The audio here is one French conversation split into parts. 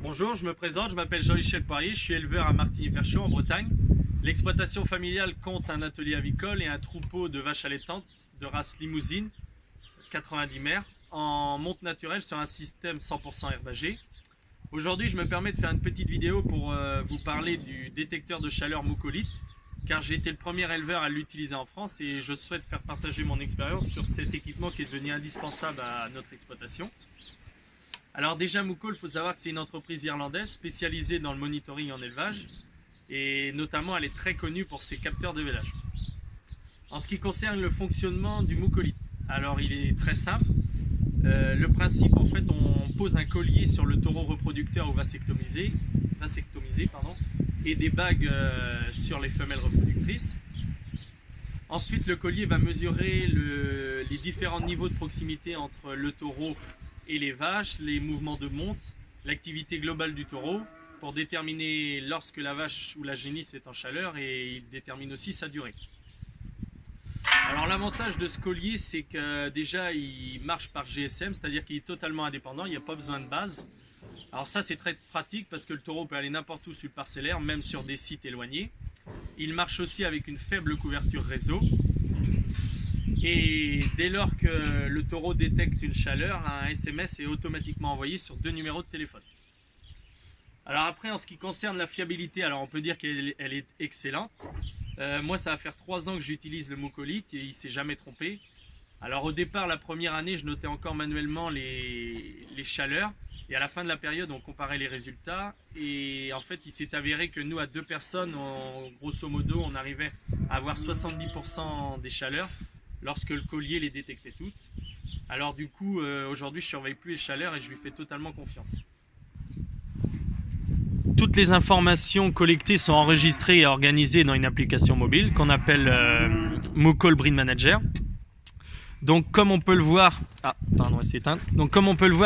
Bonjour, je me présente, je m'appelle Jean-Michel Poirier, je suis éleveur à Martigny-Verchaux en Bretagne. L'exploitation familiale compte un atelier avicole et un troupeau de vaches allaitantes de race limousine, 90 mères, en monte naturelle sur un système 100% herbagé. Aujourd'hui, je me permets de faire une petite vidéo pour vous parler du détecteur de chaleur Mucolite, car j'ai été le premier éleveur à l'utiliser en France et je souhaite faire partager mon expérience sur cet équipement qui est devenu indispensable à notre exploitation. Alors déjà, Mucol, il faut savoir que c'est une entreprise irlandaise spécialisée dans le monitoring en élevage et notamment elle est très connue pour ses capteurs de vélage. En ce qui concerne le fonctionnement du Mucolite, alors il est très simple. Le principe, en fait, on pose un collier sur le taureau reproducteur ou vasectomisé et des bagues sur les femelles reproductrices. Ensuite, le collier va mesurer les différents niveaux de proximité entre le taureau et les vaches, les mouvements de monte, l'activité globale du taureau pour déterminer lorsque la vache ou la génisse est en chaleur, et il détermine aussi sa durée. Alors l'avantage de ce collier, c'est que déjà il marche par GSM, c'est-à-dire qu'il est totalement indépendant, il n'y a pas besoin de base. Alors ça, c'est très pratique parce que le taureau peut aller n'importe où sur le parcellaire, même sur des sites éloignés. Il marche aussi avec une faible couverture réseau. Et dès lors que le taureau détecte une chaleur, un SMS est automatiquement envoyé sur 2 numéros de téléphone. Alors après, en ce qui concerne la fiabilité, alors on peut dire qu'elle est excellente. Moi, ça va faire 3 ans que j'utilise le Mucolite et il ne s'est jamais trompé. Alors au départ, la première année, je notais encore manuellement les chaleurs. Et à la fin de la période, on comparait les résultats. Et en fait, il s'est avéré que nous, à 2 personnes, grosso modo, on arrivait à avoir 70% des chaleurs lorsque le collier les détectait toutes. Alors du coup, aujourd'hui, je ne surveille plus les chaleurs et je lui fais totalement confiance. Toutes les informations collectées sont enregistrées et organisées dans une application mobile qu'on appelle Mucol Breed Manager. Donc comme on peut le voir,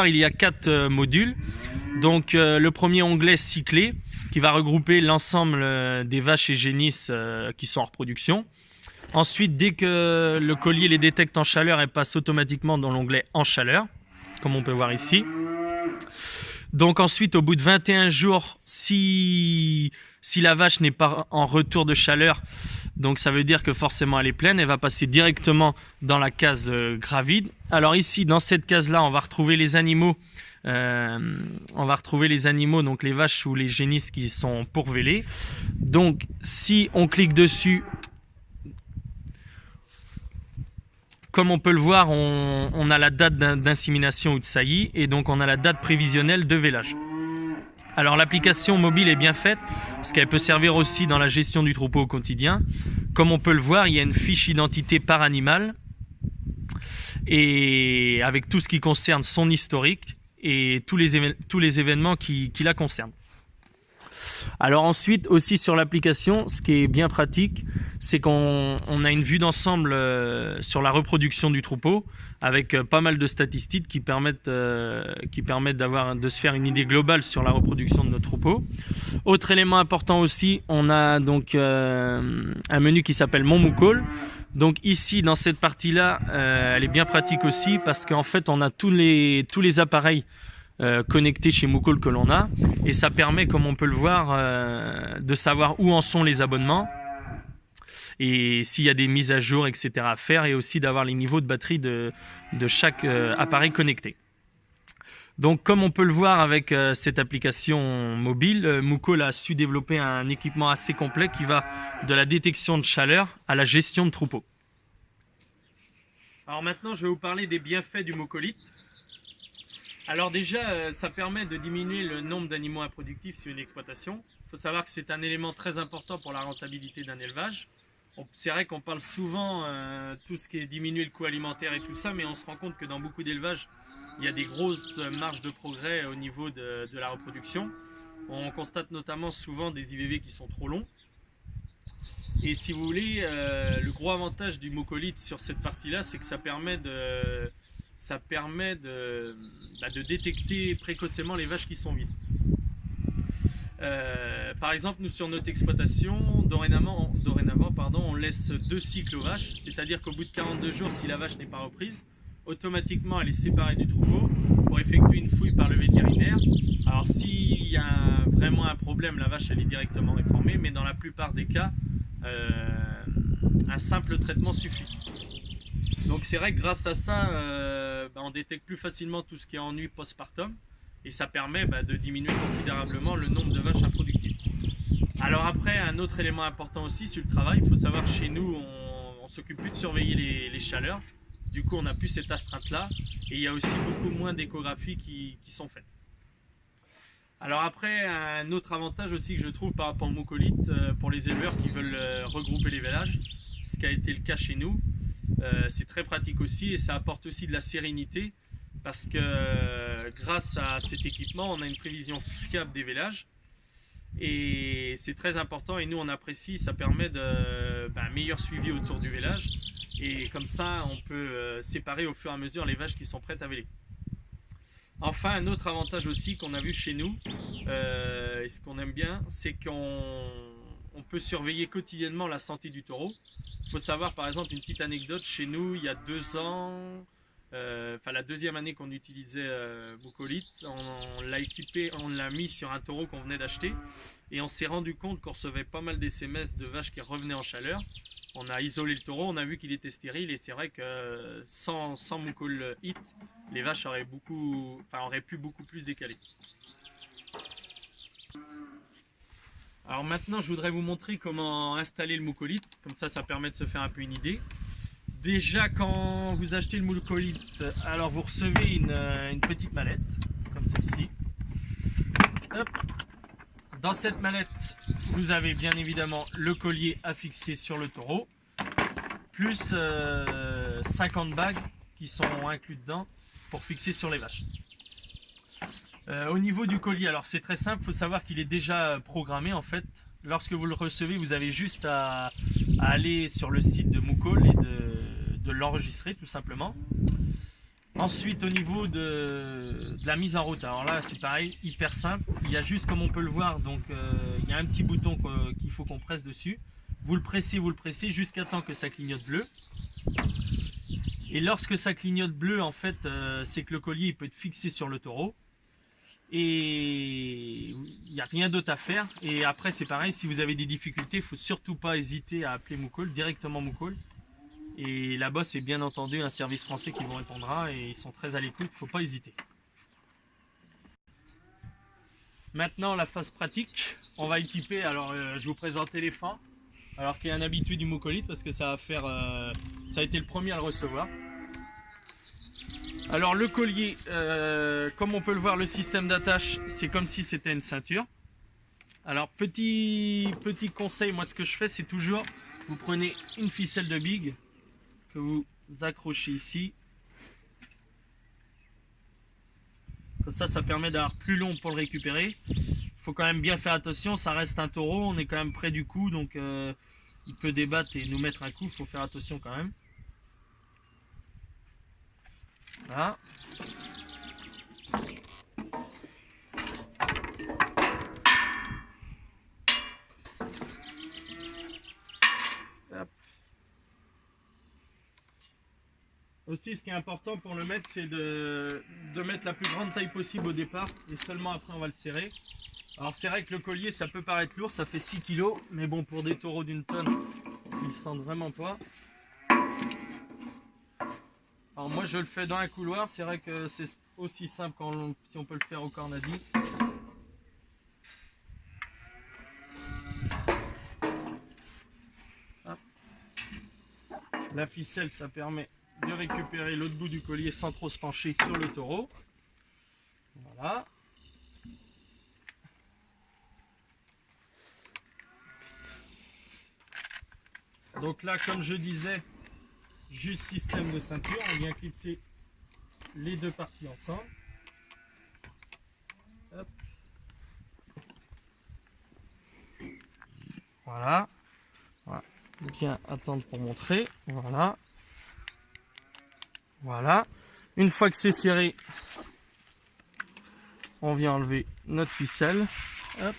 il y a 4 modules. Donc le premier onglet cyclé qui va regrouper l'ensemble des vaches et génisses qui sont en reproduction. Ensuite, dès que le collier les détecte en chaleur, elle passe automatiquement dans l'onglet en chaleur, comme on peut voir ici. Donc ensuite, au bout de 21 jours, si la vache n'est pas en retour de chaleur, donc ça veut dire que forcément elle est pleine, elle va passer directement dans la case gravide. Alors ici, dans cette case-là, on va retrouver les animaux. Donc les vaches ou les génisses qui sont pourvélées. Donc si on clique dessus, comme on peut le voir, on a la date d'insémination ou de saillie et donc on a la date prévisionnelle de vélage. Alors l'application mobile est bien faite parce qu'elle peut servir aussi dans la gestion du troupeau au quotidien. Comme on peut le voir, il y a une fiche identité par animal et avec tout ce qui concerne son historique et tous les événements qui la concernent. Alors ensuite aussi sur l'application, ce qui est bien pratique, c'est qu'on a une vue d'ensemble sur la reproduction du troupeau avec pas mal de statistiques qui permettent de se faire une idée globale sur la reproduction de notre troupeau. Autre élément important aussi, on a donc un menu qui s'appelle Mon Mucol. Donc ici dans cette partie-là, elle est bien pratique aussi parce qu'en fait on a tous les appareils connectés chez Mucol que l'on a, et ça permet, comme on peut le voir, de savoir où en sont les abonnements et s'il y a des mises à jour, etc. à faire, et aussi d'avoir les niveaux de batterie de chaque appareil connecté. Donc comme on peut le voir avec cette application mobile, Mucol a su développer un équipement assez complet qui va de la détection de chaleur à la gestion de troupeau. Alors maintenant, je vais vous parler des bienfaits du Mucolite. Alors déjà, ça permet de diminuer le nombre d'animaux improductifs sur une exploitation. Il faut savoir que c'est un élément très important pour la rentabilité d'un élevage. C'est vrai qu'on parle souvent tout ce qui est diminuer le coût alimentaire et tout ça, mais on se rend compte que dans beaucoup d'élevages, il y a des grosses marges de progrès au niveau de la reproduction. On constate notamment souvent des IVV qui sont trop longs. Et si vous voulez, le gros avantage du Mucolite sur cette partie-là, c'est que ça permet de détecter précocement les vaches qui sont vides. Par exemple, nous sur notre exploitation, dorénavant, on laisse 2 cycles aux vaches, c'est-à-dire qu'au bout de 42 jours, si la vache n'est pas reprise, automatiquement elle est séparée du troupeau pour effectuer une fouille par le vétérinaire. Alors Alors s'il y a vraiment un problème, la vache elle est directement réformée, mais dans la plupart des cas, un simple traitement suffit. Donc c'est vrai que grâce à ça, on détecte plus facilement tout ce qui est ennui postpartum et ça permet de diminuer considérablement le nombre de vaches improductives. Alors après, un autre élément important aussi sur le travail, il faut savoir que chez nous, on s'occupe plus de surveiller les chaleurs. Du coup, on n'a plus cette astreinte-là et il y a aussi beaucoup moins d'échographies qui sont faites. Alors après, un autre avantage aussi que je trouve par rapport au mucolite, pour les éleveurs qui veulent regrouper les vélages, ce qui a été le cas chez nous, c'est très pratique aussi et ça apporte aussi de la sérénité parce que grâce à cet équipement, on a une prévision fiable des vélages et c'est très important et nous on apprécie, ça permet un meilleur suivi autour du vélage et comme ça on peut séparer au fur et à mesure les vaches qui sont prêtes à véler. Enfin, un autre avantage aussi qu'on a vu chez nous, et ce qu'on aime bien, c'est qu'on peut surveiller quotidiennement la santé du taureau. Il faut savoir, par exemple, une petite anecdote, chez nous, il y a 2 ans, la deuxième année qu'on utilisait mucolite, on l'a équipé, on l'a mis sur un taureau qu'on venait d'acheter, et on s'est rendu compte qu'on recevait pas mal d'SMS de vaches qui revenaient en chaleur. On a isolé le taureau, on a vu qu'il était stérile et c'est vrai que sans mucol hit, les vaches auraient pu beaucoup plus décaler. Alors maintenant, je voudrais vous montrer comment installer le mucolite, comme ça permet de se faire un peu une idée. Déjà, quand vous achetez le mucolite, alors vous recevez une petite mallette, comme celle-ci. Dans cette mallette, vous avez bien évidemment le collier à fixer sur le taureau, plus 50 bagues qui sont inclus dedans pour fixer sur les vaches. Au niveau du collier, alors c'est très simple, il faut savoir qu'il est déjà programmé en fait. Lorsque vous le recevez, vous avez juste à aller sur le site de Mucol et de l'enregistrer tout simplement. Ensuite, au niveau de la mise en route, alors là c'est pareil, hyper simple. Il y a juste, comme on peut le voir, donc il y a un petit bouton qu'il faut qu'on presse dessus. Vous le pressez jusqu'à temps que ça clignote bleu. Et lorsque ça clignote bleu, en fait, c'est que le collier il peut être fixé sur le taureau. Et il n'y a rien d'autre à faire. Et après, c'est pareil, si vous avez des difficultés, il ne faut surtout pas hésiter à appeler Mucol, directement Mucol. Et là-bas, c'est bien entendu un service français qui vous répondra et ils sont très à l'écoute, il ne faut pas hésiter. Maintenant, la phase pratique, on va équiper, alors je vous présente l'éléphant, alors qui est un habitué du mucolite parce que ça a été le premier à le recevoir. Alors le collier, comme on peut le voir, le système d'attache, c'est comme si c'était une ceinture. Alors petit conseil, moi ce que je fais, c'est toujours, vous prenez une ficelle de big, que vous accrochez ici. Comme ça permet d'avoir plus long pour le récupérer. Il faut quand même bien faire attention, ça reste un taureau, on est quand même près du cou, donc il peut débattre et nous mettre un coup, il faut faire attention quand même. Voilà. Hop. Aussi, ce qui est important pour le mettre, c'est de mettre la plus grande taille possible au départ et seulement après on va le serrer. Alors c'est vrai que le collier ça peut paraître lourd, ça fait 6 kg, mais bon, pour des taureaux d'une tonne, ils ne sentent vraiment pas. Alors moi je le fais dans un couloir, c'est vrai que c'est aussi simple si on peut le faire au cornadi. Hop. La ficelle ça permet de récupérer l'autre bout du collier sans trop se pencher sur le taureau. Voilà. Donc là, comme je disais, juste système de ceinture, on vient clipser les deux parties ensemble. Hop. Voilà. Voilà. Bien attendre pour montrer. Voilà. Voilà. Une fois que c'est serré, on vient enlever notre ficelle. Hop.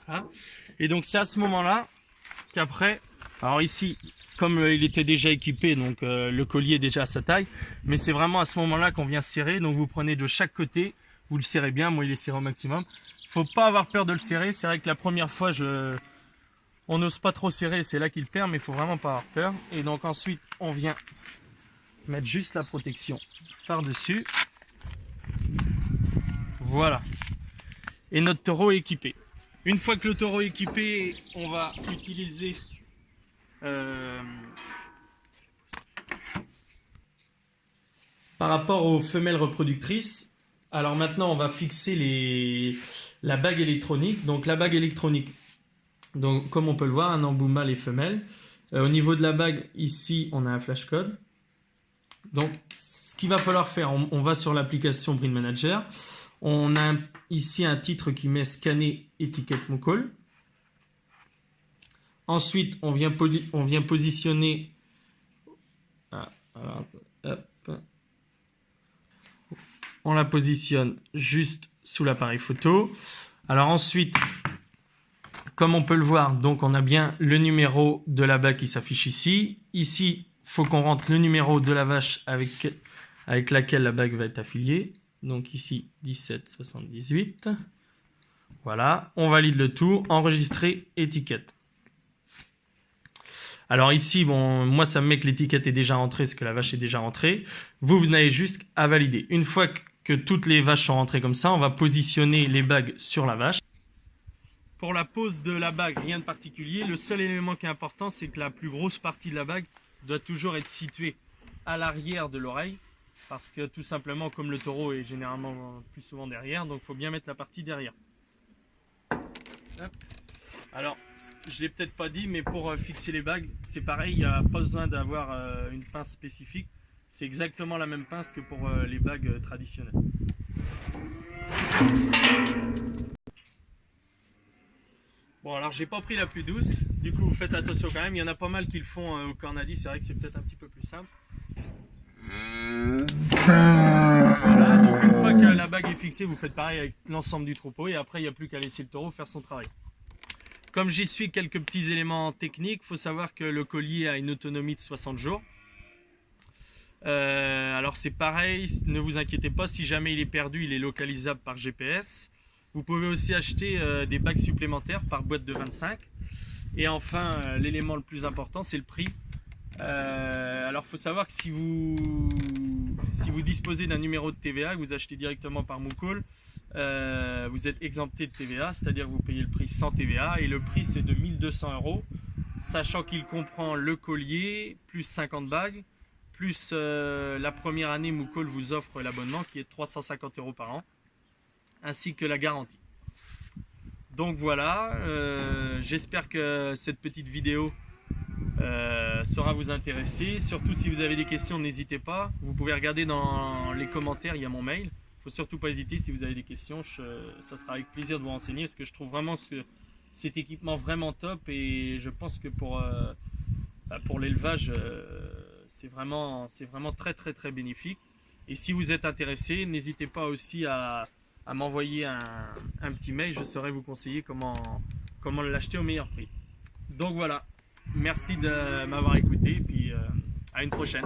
Voilà. Et donc c'est à ce moment-là qu'après, alors ici, comme il était déjà équipé, donc le collier est déjà à sa taille, mais c'est vraiment à ce moment-là qu'on vient serrer. Donc vous prenez de chaque côté, vous le serrez bien. Moi, il est serré au maximum. Faut pas avoir peur de le serrer. C'est vrai que la première fois, on n'ose pas trop serrer, c'est là qu'il perd, mais il faut vraiment pas avoir peur. Et donc ensuite, on vient mettre juste la protection par-dessus. Voilà. Et notre taureau est équipé. Une fois que le taureau est équipé, on va utiliser par rapport aux femelles reproductrices. Alors maintenant, on va fixer la bague électronique. Donc la bague électronique, donc, comme on peut le voir, un embout mâle et femelle. Au niveau de la bague, ici, on a un flash code. Donc, ce qu'il va falloir faire, on va sur l'application Breed Manager. On a ici un titre qui met scanner étiquette Moocall. Ensuite, on vient positionner. On la positionne juste sous l'appareil photo. Alors ensuite, comme on peut le voir, donc on a bien le numéro de la bague qui s'affiche ici. Ici, il faut qu'on rentre le numéro de la vache avec laquelle la bague va être affiliée. Donc ici, 1778. Voilà, on valide le tout. Enregistrer étiquette. Alors ici, bon, moi ça me met que l'étiquette est déjà rentrée, parce que la vache est déjà rentrée. Vous n'avez juste à valider. Une fois que toutes les vaches sont rentrées comme ça, on va positionner les bagues sur la vache. Pour la pose de la bague, rien de particulier. Le seul élément qui est important, c'est que la plus grosse partie de la bague doit toujours être située à l'arrière de l'oreille. Parce que tout simplement, comme le taureau est généralement plus souvent derrière, donc il faut bien mettre la partie derrière. Hop. Alors, je ne l'ai peut-être pas dit, mais pour fixer les bagues, c'est pareil, il n'y a pas besoin d'avoir une pince spécifique. C'est exactement la même pince que pour les bagues traditionnelles. Bon, alors j'ai pas pris la plus douce, du coup vous faites attention quand même. Il y en a pas mal qui le font au Cornadi, c'est vrai que c'est peut-être un petit peu plus simple. Voilà, donc une fois que la bague est fixée, vous faites pareil avec l'ensemble du troupeau et après il n'y a plus qu'à laisser le taureau faire son travail. Comme j'y suis quelques petits éléments techniques, il faut savoir que le collier a une autonomie de 60 jours. Alors c'est pareil, ne vous inquiétez pas, si jamais il est perdu, il est localisable par GPS. Vous pouvez aussi acheter des bagues supplémentaires par boîte de 25. Et enfin, l'élément le plus important, c'est le prix. Alors il faut savoir que si vous disposez d'un numéro de TVA, que vous achetez directement par Moocall, vous êtes exempté de TVA, c'est-à-dire que vous payez le prix sans TVA. Et le prix c'est de 1200 €, sachant qu'il comprend le collier, plus 50 bagues, plus la première année Moocall vous offre l'abonnement qui est de 350 € par an, ainsi que la garantie. Donc voilà, j'espère que cette petite vidéo saura vous intéresser. Surtout si vous avez des questions, n'hésitez pas. Vous pouvez regarder dans les commentaires, il y a mon mail. Il ne faut surtout pas hésiter si vous avez des questions. Ça sera avec plaisir de vous renseigner, parce que je trouve vraiment cet équipement vraiment top. Et je pense que pour l'élevage, c'est vraiment très très très bénéfique. Et si vous êtes intéressé, n'hésitez pas aussi à m'envoyer un petit mail. Je saurai vous conseiller comment l'acheter au meilleur prix. Donc voilà, merci de m'avoir écouté et puis à une prochaine.